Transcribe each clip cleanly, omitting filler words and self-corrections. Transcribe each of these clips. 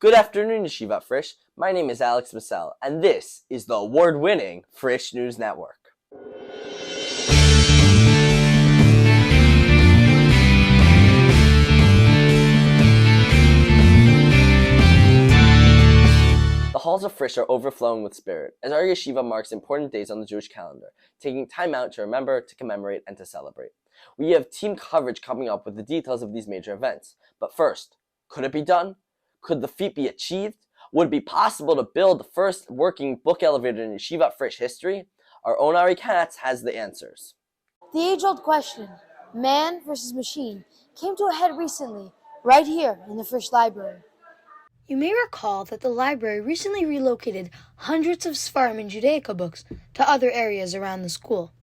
Good afternoon, Yeshivat Frisch. My name is Alex Massel, and this is the award-winning Frisch News Network. The halls of Frisch are overflowing with spirit, as our yeshiva marks important days on the Jewish calendar, taking time out to remember, to commemorate, and to celebrate. We have team coverage coming up with the details of these major events. But first, could it be done? Could the feat be achieved? Would it be possible to build the first working book elevator in Yeshivat Frisch history? Our own Ari Katz has the answers. The age-old question, man versus machine, came to a head recently, right here in the Frisch Library. You may recall that the library recently relocated hundreds of Sfarim and Judaica books to other areas around the school.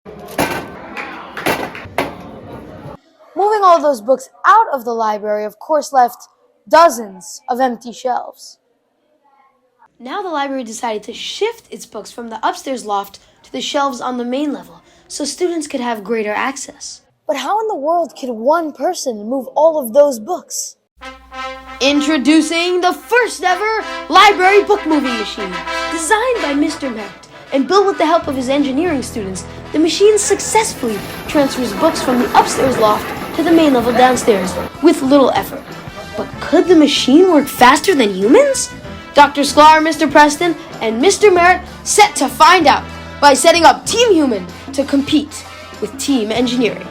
Moving all those books out of the library, of course, left dozens of empty shelves. Now the library decided to shift its books from the upstairs loft to the shelves on the main level, so students could have greater access. But how in the world could one person move all of those books? Introducing the first ever library book moving machine. Designed by Mr. Merritt and built with the help of his engineering students, the machine successfully transfers books from the upstairs loft to the main level downstairs with little effort. But could the machine work faster than humans? Dr. Sklar, Mr. Preston, and Mr. Merritt set to find out by setting up Team Human to compete with Team Engineering.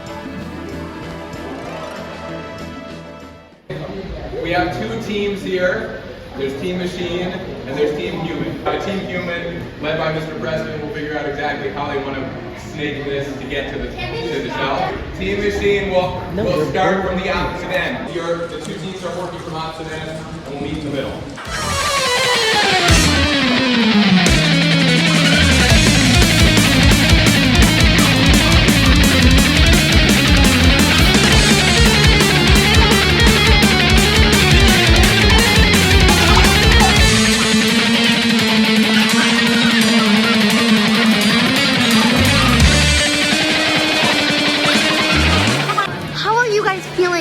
We have two teams here. There's Team Machine and there's Team Human. Team Human, led by Mr. Preston, will figure out exactly how they want to snake this to get to the shelf. Team Machine will start from the opposite end. The two teams are working from opposite ends and we'll meet in the middle.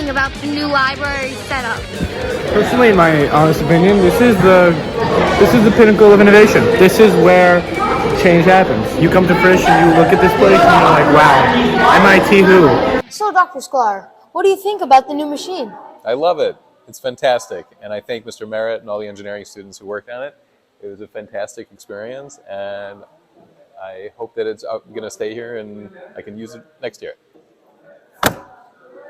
About the new library setup. Personally, in my honest opinion, this is the pinnacle of innovation. This is where change happens. You come to Frisch and you look at this place and you're like, wow, MIT who? So, Dr. Sklar, what do you think about the new machine? I love it. It's fantastic. And I thank Mr. Merritt and all the engineering students who worked on it. It was a fantastic experience, and I hope that it's going to stay here and I can use it next year.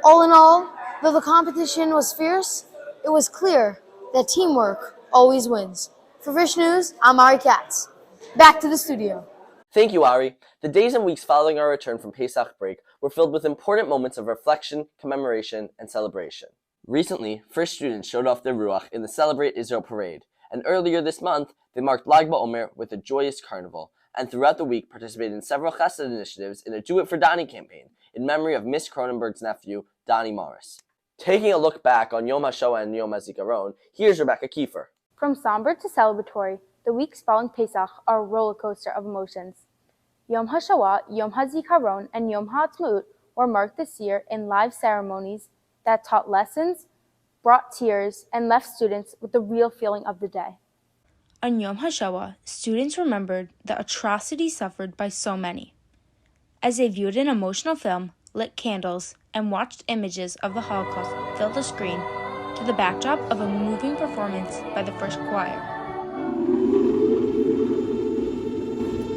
All in all, though the competition was fierce, it was clear that teamwork always wins. For Frisch News, I'm Ari Katz. Back to the studio. Thank you, Ari. The days and weeks following our return from Pesach break were filled with important moments of reflection, commemoration, and celebration. Recently, Frisch students showed off their ruach in the Celebrate Israel parade, and earlier this month, they marked Lag BaOmer with a joyous carnival, and throughout the week participated in several chesed initiatives in a Do It for Donnie campaign in memory of Miss Cronenberg's nephew, Donnie Morris. Taking a look back on Yom HaShoah and Yom HaZikaron, here's Rebecca Kiefer. From somber to celebratory, the weeks following Pesach are a roller coaster of emotions. Yom HaShoah, Yom HaZikaron, and Yom HaAtzmaut were marked this year in live ceremonies that taught lessons, brought tears, and left students with the real feeling of the day. On Yom HaShoah, students remembered the atrocities suffered by so many. As they viewed an emotional film, lit candles, and watched images of the Holocaust fill the screen to the backdrop of a moving performance by the Frisch Choir.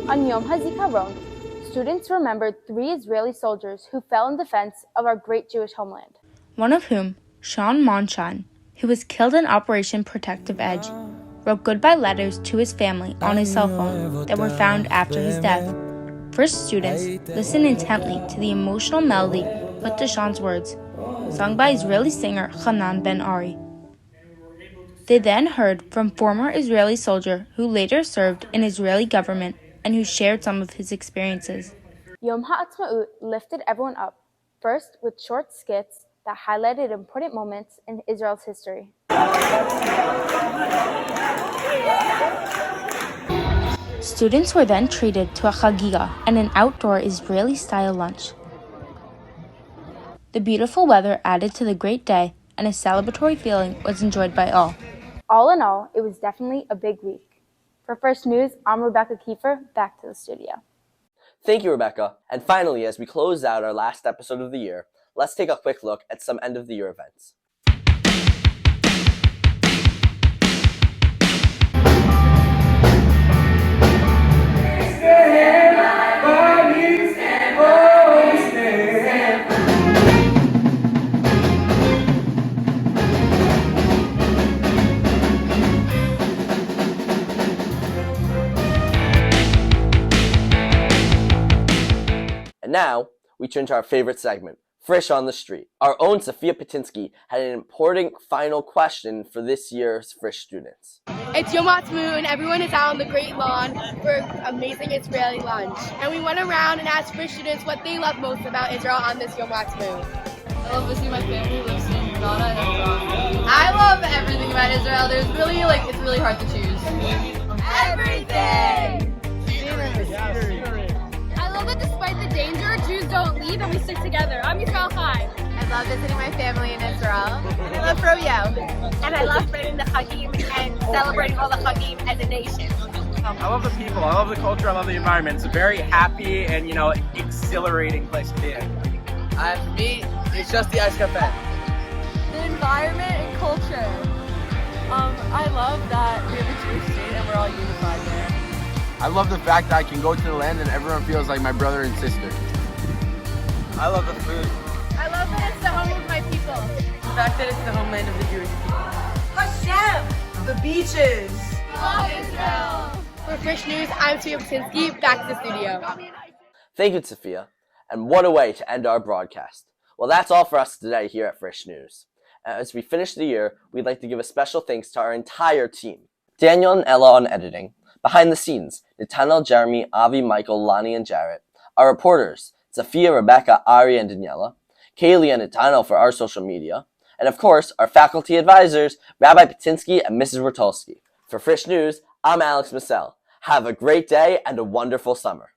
On Yom HaZikaron, students remembered 3 Israeli soldiers who fell in defense of our great Jewish homeland. One of whom, Sean Monshan, who was killed in Operation Protective Edge, wrote goodbye letters to his family on his cell phone that were found after his death. Frisch students listened intently to the emotional melody put to Sean's words, sung by Israeli singer Hanan Ben Ari. They then heard from former Israeli soldier who later served in Israeli government and who shared some of his experiences. Yom HaAtzmaut lifted everyone up, first with short skits that highlighted important moments in Israel's history. Students were then treated to a chagiga and an outdoor Israeli-style lunch. The beautiful weather added to the great day, and a celebratory feeling was enjoyed by all. All in all, it was definitely a big week. For Frisch News, I'm Rebecca Kiefer, back to the studio. Thank you, Rebecca. And finally, as we close out our last episode of the year, let's take a quick look at some end-of-the-year events. And now, we turn to our favorite segment, Frisch on the Street. Our own Sophia Patinsky had an important final question for this year's Frisch students. It's Yom Ha'atzmaut and everyone is out on the Great Lawn for amazing Israeli lunch. And we went around and asked Frisch students what they love most about Israel on this Yom Ha'atzmaut. I love visiting my family who lives in Ghana and Hebron. I love everything about Israel. It's really hard to choose. Everything! I love that despite the danger, Jews don't leave and we stick together. I'm Yisrael Chai. I love visiting my family in Israel. And I love Froyo. And I love spreading the Chagim and celebrating all the Chagim as a nation. I love the people, I love the culture, I love the environment. It's a very happy and, exhilarating place to be in. For me, it's just the ice cafe. The environment and culture. I love that we have a Jewish state and we're all unified there. I love the fact that I can go to the land and everyone feels like my brother and sister. I love the food. I love that it's the home of my people. The fact that it's the homeland of the Jewish people. Hashem! The beaches. Love Israel! For Frisch News, I'm Sophia Patinsky, back to the studio. Thank you, Sophia. And what a way to end our broadcast. Well, that's all for us today here at Frisch News. As we finish the year, we'd like to give a special thanks to our entire team. Daniel and Ella on editing. Behind the scenes, Nathaniel, Jeremy, Avi, Michael, Lonnie, and Jarrett. Our reporters, Sophia, Rebecca, Ari, and Daniela. Kaylee and Nathaniel for our social media. And of course, our faculty advisors, Rabbi Patinsky and Mrs. Rotolsky. For Frisch News, I'm Alex Massell. Have a great day and a wonderful summer.